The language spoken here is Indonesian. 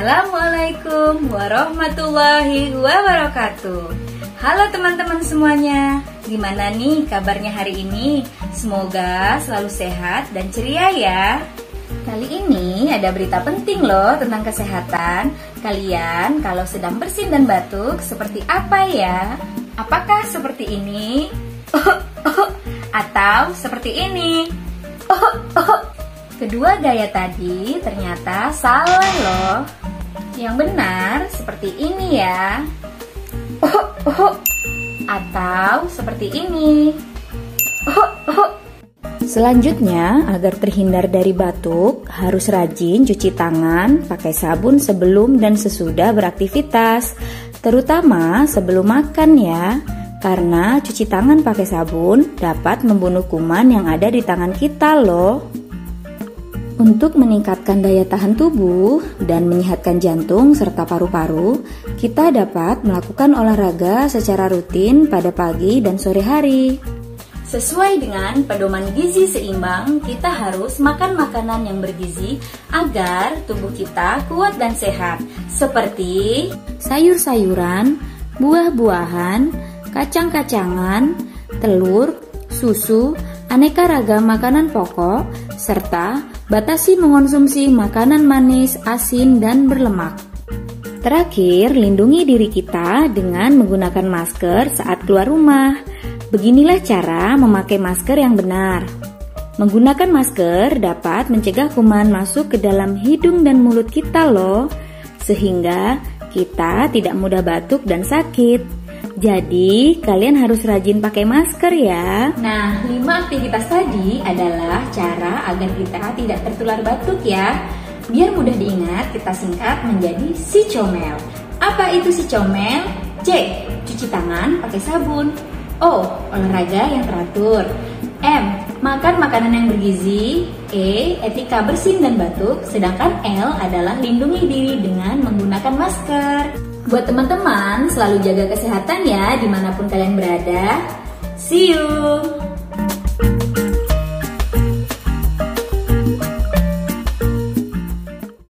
Assalamualaikum warahmatullahi wabarakatuh. Halo teman-teman semuanya, gimana nih kabarnya hari ini? Semoga selalu sehat dan ceria ya. Kali ini ada berita penting loh tentang kesehatan. Kalian kalau sedang bersin dan batuk seperti apa ya? Apakah seperti ini? Atau seperti ini? Kedua gaya tadi ternyata salah loh. Yang benar seperti ini ya. Atau seperti ini. Selanjutnya, agar terhindar dari batuk, harus rajin cuci tangan pakai sabun sebelum dan sesudah beraktivitas, terutama sebelum makan ya. Karena cuci tangan pakai sabun dapat membunuh kuman yang ada di tangan kita loh. Untuk meningkatkan daya tahan tubuh dan menyehatkan jantung serta paru-paru, kita dapat melakukan olahraga secara rutin pada pagi dan sore hari. Sesuai dengan pedoman gizi seimbang, kita harus makan makanan yang bergizi agar tubuh kita kuat dan sehat, seperti sayur-sayuran, buah-buahan, kacang-kacangan, telur, susu, aneka ragam makanan pokok, serta batasi mengonsumsi makanan manis, asin, dan berlemak. Terakhir, lindungi diri kita dengan menggunakan masker saat keluar rumah. Beginilah cara memakai masker yang benar. Menggunakan masker dapat mencegah kuman masuk ke dalam hidung dan mulut kita loh, sehingga kita tidak mudah batuk dan sakit. Jadi, kalian harus rajin pakai masker ya. Nah, 5 aktivitas tadi adalah cara agar kita tidak tertular batuk ya. Biar mudah diingat, kita singkat menjadi si comel. Apa itu si comel? C. Cuci tangan pakai sabun. O. Olahraga yang teratur. M. Makan makanan yang bergizi. E. Etika bersin dan batuk. Sedangkan L adalah lindungi diri dengan menggunakan masker. Buat teman-teman, selalu jaga kesehatan ya dimanapun kalian berada. See you!